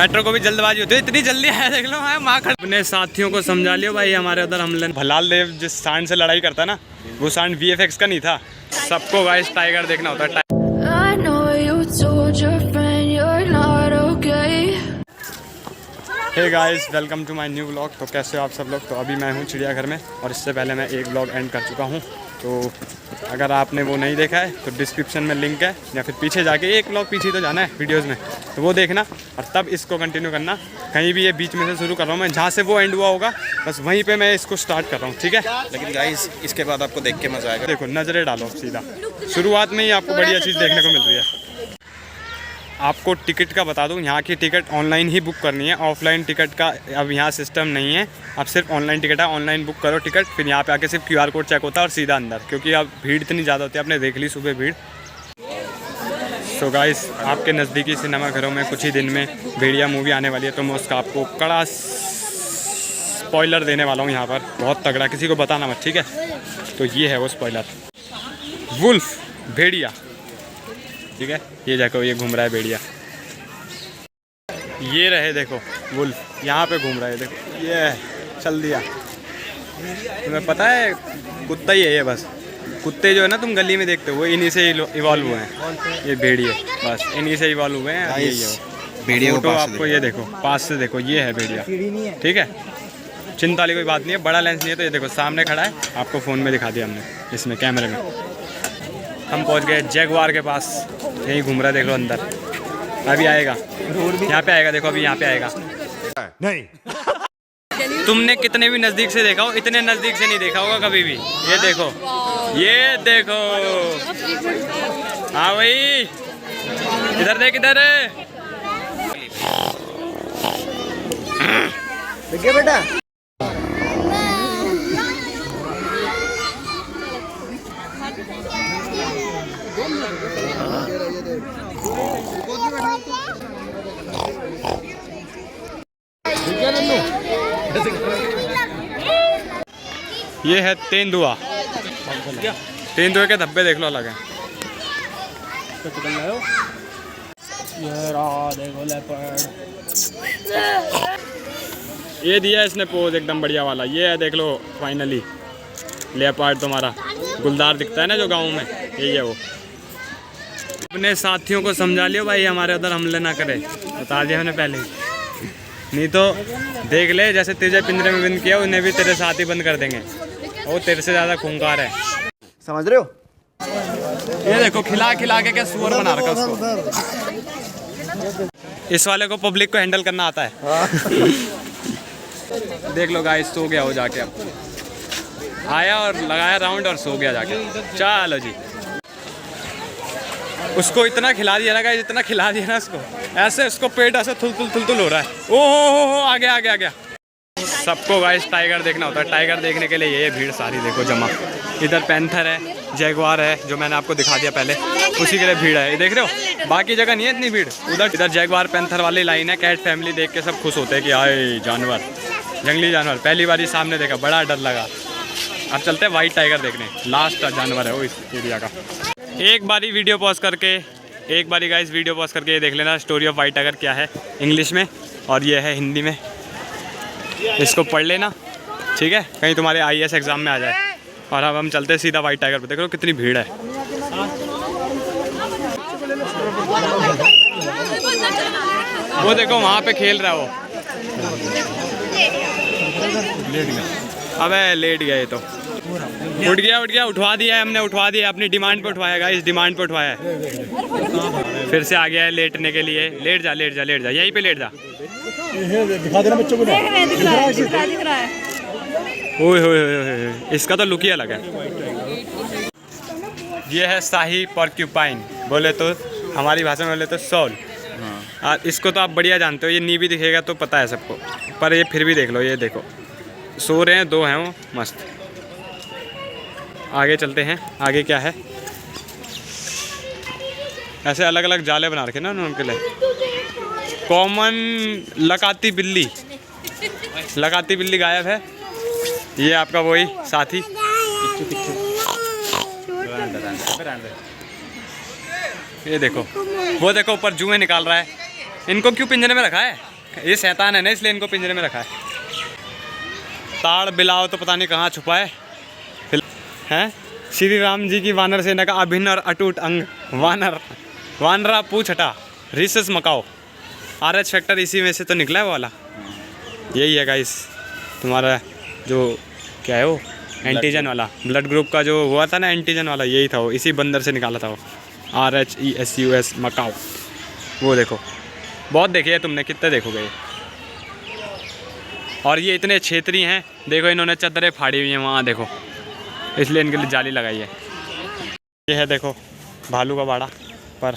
Metro को भी जल्दबाजी होती है, इतनी जल्दी आया देख लो। हाँ माँ अपने साथियों को समझा लियो भाई, हमारे उधर हमले भलाल देव जिस सांड से लड़ाई करता ना, वो सांड VFX का नहीं था। सबको गाइस टाइगर देखना होता है। Hey guys, welcome to my new vlog. तो कैसे हो आप सब लोग? तो अभी मैं हूँ चिड़ियाघर में और इससे पहले मैं एक व्लॉग एंड कर चुका हूँ। तो अगर आपने वो नहीं देखा है तो डिस्क्रिप्शन में लिंक है, या फिर पीछे जाके एक व्लॉग पीछे तो जाना है वीडियोस में, तो वो देखना और तब इसको कंटिन्यू करना। कहीं भी ये बीच में से शुरू कर रहा हूँ मैं, जहाँ से वो एंड हुआ होगा बस वहीं पर मैं इसको स्टार्ट कर रहा हूँ, ठीक है? लेकिन गाइस इसके बाद आपको देख के मजा आएगा। देखो नज़रें डालो सीधा, शुरुआत में ही आपको बढ़िया चीज़ देखने को मिल रही है। आपको टिकट का बता दूं, यहाँ की टिकट ऑनलाइन ही बुक करनी है, ऑफलाइन टिकट का अब यहाँ सिस्टम नहीं है। अब सिर्फ ऑनलाइन टिकट है, ऑनलाइन बुक करो टिकट, फिर यहाँ पे आके सिर्फ QR कोड चेक होता है और सीधा अंदर, क्योंकि अब भीड़ इतनी ज़्यादा होती है। आपने देख ली सुबह भीड़। तो गाइस, आपके नज़दीकी सिनेमाघरों में कुछ ही दिन में भेड़िया मूवी आने वाली है, तो मैं उसका आपको कड़ा स्पॉइलर देने वाला हूँ यहाँ पर, बहुत तगड़ा, किसी को बताना मत, ठीक है? तो ये है वो स्पॉइलर, वुल्फ भेड़िया, ठीक है? ये देखो, ये घूम रहा है भेड़िया, ये रहे देखो वुल्फ यहाँ पे घूम रहा है, देखो ये चल दिया। तुम्हें पता है कुत्ता ही है ये, बस कुत्ते जो है ना तुम गली में देखते हो वो इन्हीं से इवॉल्व हुए हैं, ये भेड़िए बस इन्हीं से इवॉल्व हुए हैं। यही है भेड़िया फोटो आपको, ये देखो पास से देखो, ये है भेड़िया, ठीक है? चिंता वाली कोई बात नहीं है, बड़ा लेंस नहीं है। तो ये देखो सामने खड़ा है, आपको फ़ोन में दिखा दिया हमने, इसमें कैमरे में। हम पहुंच गए जैगुआर के पास, यहीं घूम रहा है, देख लो अंदर, अभी आएगा, यहाँ पे आएगा, देखो अभी यहाँ पे आएगा। नहीं तुमने कितने भी नज़दीक से देखा हो, इतने नज़दीक से नहीं देखा होगा कभी भी। ये देखो, ये देखो, हाँ भाई इधर देख, इधर देखिए बेटा। ये है तेंदुआ, तेंदुए के धब्बे देख लो अलग है। ये रहा देखो लेपर्ड, ये दिया इसने पोज एकदम बढ़िया वाला, ये है देख लो फाइनली लेपर्ड तुम्हारा, गुलदार दिखता है ना जो गाँव में, यही है वो। अपने साथियों को समझा लियो भाई, हमारे उधर हमले ना करे, बता दिया हमने पहले ही, नहीं तो देख ले जैसे तेरे पिंजरे में बंद किया उन्हें भी तेरे साथ ही बंद कर देंगे, वो तेरे से ज़्यादा खूंखार है, समझ रहे हो? ये देखो खिला खिला के क्या सुअर बना रखा उसको। इस वाले को पब्लिक को हैंडल करना आता है। देख लो गाइस, सो गया हो जाके, अब आया और लगाया राउंड और सो गया जाके। चलो जी, उसको इतना खिला दिया ना गाइस, इतना खिला दिया ना उसको, ऐसे उसको पेट ऐसे थुल हो रहा है। ओहो आ गया आ गया आ गया। सबको गाइस टाइगर देखना होता है, टाइगर देखने के लिए ये भीड़ सारी देखो जमा। इधर पैंथर है, जैगुआर है, जो मैंने आपको दिखा दिया पहले, उसी के लिए भीड़ है, ये देख रहे हो। बाकी जगह नहीं है इतनी भीड़, उधर इधर जैगुआर पैंथर वाली लाइन है। कैट फैमिली देख के सब खुश होते हैं कि आए जानवर, जंगली जानवर, पहली बार ही सामने देखा, बड़ा डर लगा। अब चलते हैं वाइट टाइगर देखने, लास्ट जानवर है वो इस एरिया का। एक बारी वीडियो पॉज करके, एक बारी गाइस वीडियो पॉज करके ये देख लेना स्टोरी ऑफ वाइट टाइगर क्या है इंग्लिश में, और ये है हिंदी में, इसको पढ़ लेना, ठीक है? कहीं तुम्हारे IAS एग्जाम में आ जाए। और अब हम चलते हैं सीधा वाइट टाइगर पे, देख लो कितनी भीड़ है। वो देखो वहाँ पे खेल रहा है वो, अबे लेट गया ये तो, उठ गया, उठवा दिया है हमने, उठवा दिया, अपनी डिमांड पे उठवाया गाइस, डिमांड पे उठवाया है। फिर से आ गया है लेटने के लिए, लेट जा लेट जा लेट जा, यहीं पे लेट जा। दिखा देना बच्चों को, दिख रहा है। ओए इसका तो लुक ही अलग है। ये है शाही पोर्क्यूपाइन, बोले तो हमारी भाषा में बोले तो सॉल। और इसको तो आप बढ़िया जानते हो, ये नी भी दिखेगा तो पता है सबको, पर ये फिर भी देख लो, ये देखो सो रहे हैं, दो हैं वो मस्त। आगे चलते हैं, आगे क्या है? ऐसे अलग अलग जाले बना रखे ना उनके लिए। कॉमन लकाती बिल्ली, लकाती बिल्ली गायब है, ये आपका वही साथी। ये देखो, वो देखो ऊपर जुएं निकाल रहा है। इनको क्यों पिंजरे में रखा है? ये शैतान है ना, इसलिए इनको पिंजरे में रखा है। ताड़ बिलाव तो पता नहीं कहाँ छुपा है हैं। श्री राम जी की वानर सेना का अभिन्न और अटूट अंग वानरा पूछ हटा रिसस मकाओ। RH फैक्टर इसी में से तो निकला है वो वाला। यही है गाइस तुम्हारा जो क्या है वो एंटीजन वाला, ब्लड ग्रुप का जो हुआ था ना एंटीजन वाला, यही था वो, इसी बंदर से निकाला था वो, RHESUS मकाओ। वो देखो, बहुत देखे है तुमने, कितने देखोगे। और ये इतने क्षेत्रीय हैं, देखो इन्होंने चादरें फाड़ी हुई हैं वहाँ देखो, इसलिए इनके लिए जाली लगाई है। ये है देखो भालू का बाड़ा पर,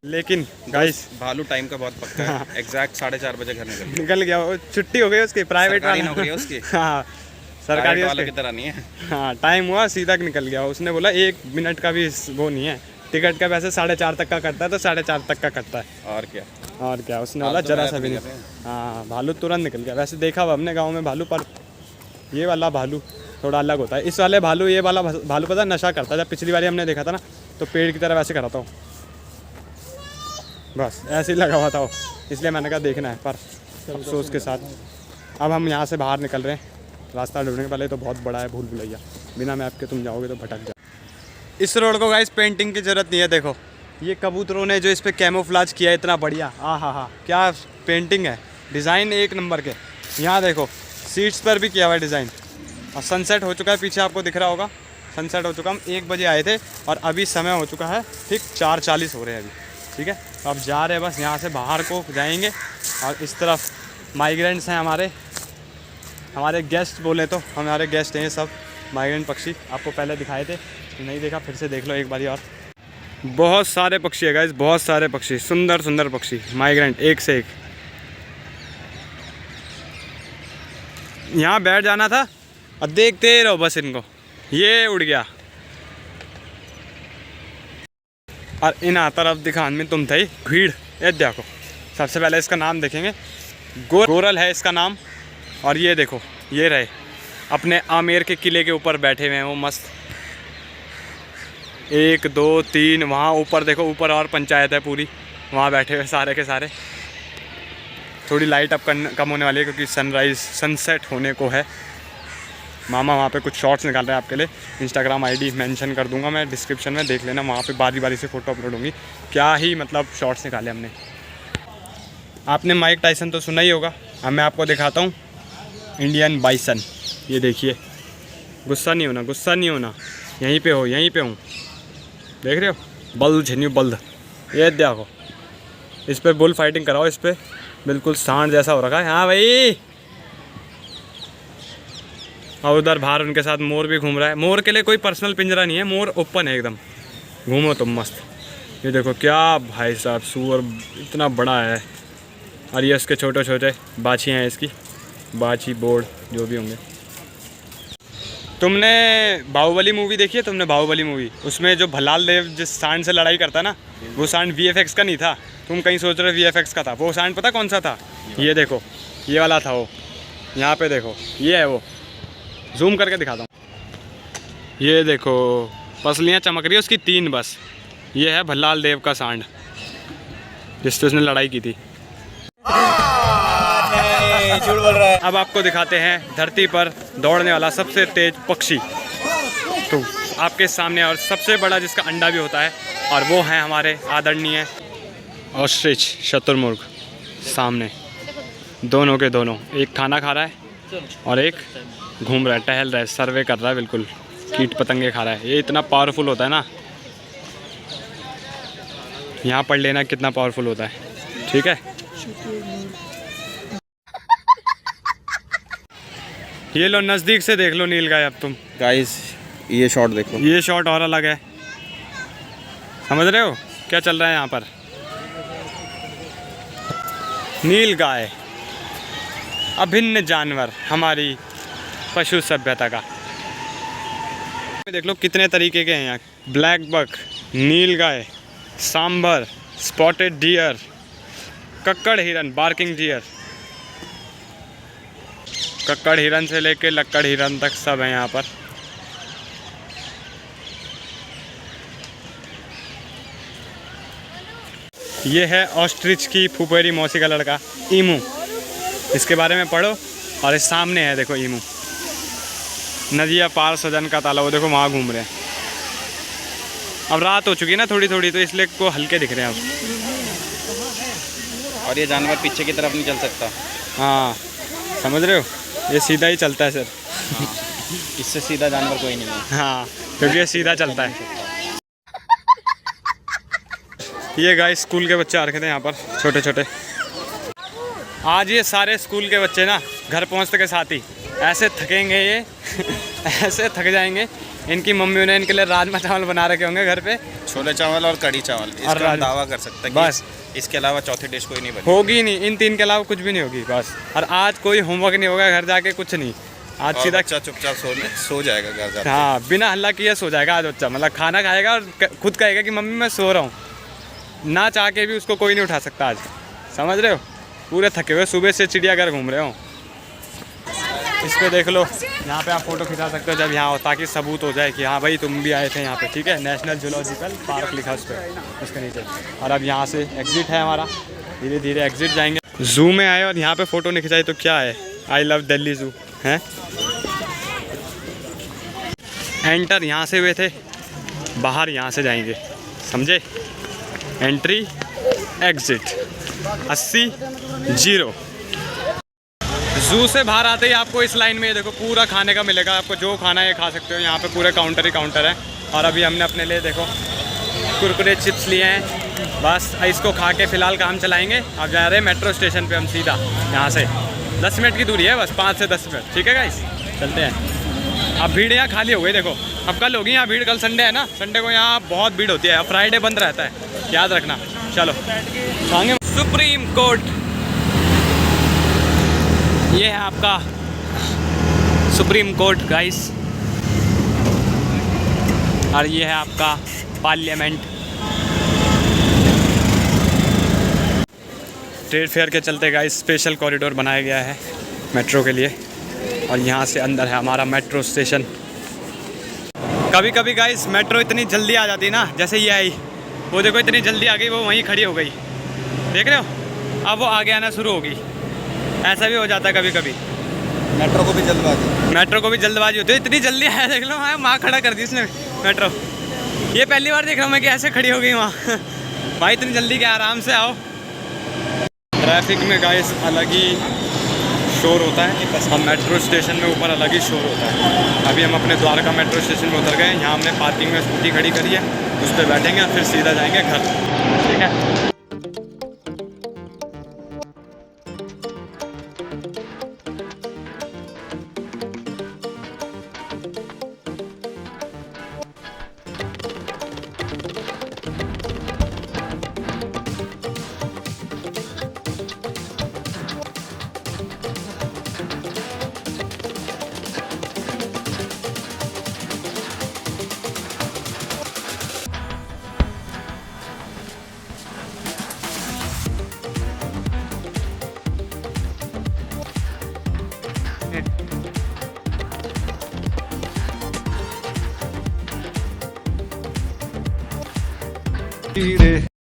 लेकिन गाइस भालू टाइम का बहुत पक्का है। एग्जैक्ट 4:30 बजे घर निकल गया, वो छुट्टी हो गई उसकी, प्राइवेट सरकारी नौकरी है उसकी। हाँ सरकारी वाले की तरह नहीं है। हाँ टाइम हुआ सीधा निकल गया। उसने बोला 1 मिनट का भी वो नहीं है, टिकट का वैसे 4:30 तक का करता है तो 4:30 तक का करता है। और क्या उसने बोला जरा सा भी नहीं। हाँ भालू तुरंत निकल गया। वैसे देखा हुआ हमने गाँव में भालू, पर ये वाला भालू थोड़ा अलग होता है। इस वाले भालू, ये वाला भालू पता है नशा करता है। जब पिछली बार हमने देखा था ना तो पेड़ की तरह वैसे करा था, बस ऐसे ही लगा हुआ था वो, इसलिए मैंने कहा देखना है। पर अफसोस के साथ अब हम यहाँ से बाहर निकल रहे हैं। रास्ता ढूंढने के पहले तो बहुत बड़ा है भूल भुलैया, बिना मैप के तुम जाओगे तो भटक जाओ। इस रोड को गाइस पेंटिंग की ज़रूरत नहीं है। देखो ये कबूतरों ने जो इस पर कैमोफ्लाज किया है इतना बढ़िया, हाँ क्या पेंटिंग है, डिज़ाइन एक नंबर के। यहाँ देखो सीट्स पर भी किया हुआ है डिज़ाइन। और सनसेट हो चुका है, पीछे आपको दिख रहा होगा सनसेट हो चुका। हम 1 बजे आए थे और अभी समय हो चुका है ठीक 4:40 हो रहे हैं अभी। ठीक है तो अब जा रहे हैं बस यहाँ से बाहर को जाएंगे। और इस तरफ माइग्रेंट्स हैं हमारे गेस्ट, बोले तो हमारे गेस्ट हैं ये सब माइग्रेंट पक्षी। आपको पहले दिखाए थे, नहीं देखा फिर से देख लो एक बारी और। बहुत सारे पक्षी है गाइस, बहुत सारे पक्षी, सुंदर सुंदर पक्षी माइग्रेंट, एक से एक। यहाँ बैठ जाना था और देखते रहो बस इनको। ये उड़ गया और इन तरफ दिखान में तुम थे भीड़। ये देखो सबसे पहले इसका नाम देखेंगे, गोरल है इसका नाम। और ये देखो ये रहे अपने आमेर के किले के ऊपर बैठे हुए हैं वो मस्त। 1 2 3 वहाँ ऊपर देखो, ऊपर और पंचायत है पूरी, वहाँ बैठे हुए सारे के सारे। थोड़ी लाइट अब कम होने वाली है क्योंकि सनसेट होने को है। मामा वहाँ पे कुछ शॉट्स निकाल रहे हैं आपके लिए। इंस्टाग्राम ID मेंशन कर दूंगा मैं डिस्क्रिप्शन में, देख लेना। वहाँ पे बारी बारी से फ़ोटो अपलोड होंगी। क्या ही मतलब शॉट्स निकाले हमने। आपने माइक टायसन तो सुना ही होगा, अब मैं आपको दिखाता हूँ इंडियन बाइसन। ये देखिए, गुस्सा नहीं होना, गुस्सा नहीं होना, यहीं पे हूँ, देख रहे हो, बल्द झन्यू बल्द। ये देखो इस पर बुल फाइटिंग कराओ, इस पर बिल्कुल सांड जैसा हो रखा है। हाँ भाई, और उधर बाहर उनके साथ मोर भी घूम रहा है। मोर के लिए कोई पर्सनल पिंजरा नहीं है, मोर ओपन है एकदम, घूमो तुम मस्त। ये देखो क्या भाई साहब, सूअर इतना बड़ा है। और ये उसके छोटे छोटे बाछियाँ हैं, इसकी बाछी बोर्ड जो भी होंगे। तुमने बाहुबली मूवी देखी है? तुमने बाहुबली मूवी, उसमें जो भलाल देव जिस सांड से लड़ाई करता ना, वो सांड VFX का नहीं था। तुम कहीं सोच रहे हो VFX का था, वो सांड पता कौन सा था? ये देखो ये वाला था वो, यहाँ पे देखो ये है वो, जूम करके दिखाता हूँ। ये देखो पसलियाँ चमक रही है उसकी 3 बस। ये है भलाल देव का सांड जिससे उसने लड़ाई की थी। झूठ बोल रहा है। अब आपको दिखाते हैं धरती पर दौड़ने वाला सबसे तेज पक्षी। तो आपके सामने, और सबसे बड़ा जिसका अंडा भी होता है, और वो है हमारे आदरणीय ऑस्ट्रिच शतुरमुर्ग। सामने दोनों के दोनों, एक खाना खा रहा है और एक घूम रहा है, टहल रहा है, सर्वे कर रहा है, बिल्कुल कीट पतंगे खा रहा है। ये इतना पावरफुल होता है ना, यहाँ पढ़ लेना कितना पावरफुल होता है। ठीक है, ये लो नज़दीक से देख लो नीलगाय। अब तुम गाइस ये शॉट देखो, ये शॉट और अलग है, समझ रहे हो क्या चल रहा है यहाँ पर। नीलगाय अभिन्न जानवर हमारी पशु सभ्यता का। देख लो कितने तरीके के हैं यहाँ, ब्लैक बक, नीलगाय, सांबर, स्पॉटेड डियर, कक्कड़ हिरन, बार्किंग डियर, कक्कड़ हिरन से लेके लक्कड़ हिरन तक सब है यहाँ पर। ये है ऑस्ट्रिच की फुफेरी मौसी का लड़का ईमू। इसके बारे में पढ़ो। और इस सामने है देखो ईमू, नदिया पार सजन का तालाब, वो देखो वहाँ घूम रहे हैं। अब रात हो चुकी है ना थोड़ी थोड़ी, तो इसलिए को हल्के दिख रहे हैं अब। और ये जानवर पीछे की तरफ नहीं चल सकता। हाँ समझ रहे हो, ये सीधा ही चलता है सर। इससे सीधा जानवर कोई नहीं है। हाँ क्योंकि ये सीधा चलता है। ये गाइस स्कूल के बच्चे आ रखे थे यहाँ पर, छोटे छोटे। आज ये सारे स्कूल के बच्चे ना घर पहुँचते के साथ ही ऐसे थकेंगे ये ऐसे थक जाएंगे। इनकी मम्मियों ने इनके लिए राजमा चावल बना रखे होंगे घर पे, छोले चावल और कड़ी चावल, इसका हम दावा कर सकते हैं कि बस इसके अलावा चौथी डिश कोई नहीं बनी होगी नहीं, इन तीन के अलावा कुछ भी नहीं होगी बस। और आज कोई होमवर्क नहीं होगा घर जाके, कुछ नहीं। आज और सीधा बच्चा चुपचाप सो जाएगा घर जाके। हाँ बिना हल्ला किए सो जाएगा आज बच्चा। मतलब खाना खाएगा और खुद कहेगा कि मम्मी मैं सो रहा हूँ, ना चाह के भी उसको कोई नहीं उठा सकता आज। समझ रहे हो, पूरे थके हुए सुबह से चिड़ियाघर घूम रहे हो। इस पे देख लो, यहाँ पे आप फोटो खिंचा सकते हो जब यहाँ हो, ताकि सबूत हो जाए कि हाँ भाई तुम भी आए थे यहाँ पे। ठीक है, नेशनल जूलॉजिकल पार्क लिखा उस पर, उसके नीचे। और अब यहाँ से एग्जिट है हमारा, धीरे धीरे एग्जिट जाएंगे। जू में आए और यहाँ पे फ़ोटो नहीं खिंचाई तो क्या है, आई लव दिल्ली जू है। एंटर यहाँ से हुए थे, बाहर यहाँ से जाएंगे, समझे। Entry exit 80 0। जू से बाहर आते ही आपको इस लाइन में देखो पूरा खाने का मिलेगा, आपको जो खाना है खा सकते हो। यहाँ पे पूरे काउंटर ही काउंटर है। और अभी हमने अपने लिए देखो कुरकुरे चिप्स लिए हैं, बस इसको खा के फ़िलहाल काम चलाएंगे। अब जा रहे हैं मेट्रो स्टेशन पे हम सीधा, यहाँ से 10 मिनट की दूरी है बस, 5 से 10 मिनट। ठीक है गाइस, चलते हैं। अब भीड़ यहाँ खाली हो गई देखो, अब कल होगी यहाँ भीड़, कल संडे है ना, संडे को यहाँ बहुत भीड़ होती है। अब फ्राइडे बंद रहता है, याद रखना। चलो आगे सुप्रीम कोर्ट, ये है आपका सुप्रीम कोर्ट गाइस, और ये है आपका पार्लियामेंट। ट्रेड फेयर के चलते गाइस स्पेशल कॉरिडोर बनाया गया है मेट्रो के लिए, और यहाँ से अंदर है हमारा मेट्रो स्टेशन। कभी कभी गाइस मेट्रो इतनी जल्दी आ जाती है ना, जैसे ये आई, वो देखो इतनी जल्दी आ गई, वो वहीं खड़ी हो गई, देख रहे हो। अब वो आगे आना शुरू होगी, ऐसा भी हो जाता है कभी कभी। मेट्रो को भी जल्दबाजी होती है, इतनी जल्दी आया देख लो। हाँ माँ खड़ा कर दी उसने मेट्रो, ये पहली बार देख रहा हूँ मैं कि ऐसे खड़ी हो गई वहाँ भाई इतनी जल्दी क्या, आराम से आओ। ट्रैफिक में गाइस अलग ही शोर होता है, हम मेट्रो स्टेशन में ऊपर अलग ही शोर होता है। अभी हम अपने द्वारका मेट्रो स्टेशन में उतर गए, यहाँ हमने पार्किंग में स्कूटी खड़ी करी है, उस पर बैठेंगे और फिर सीधा जाएंगे घर। ठीक है।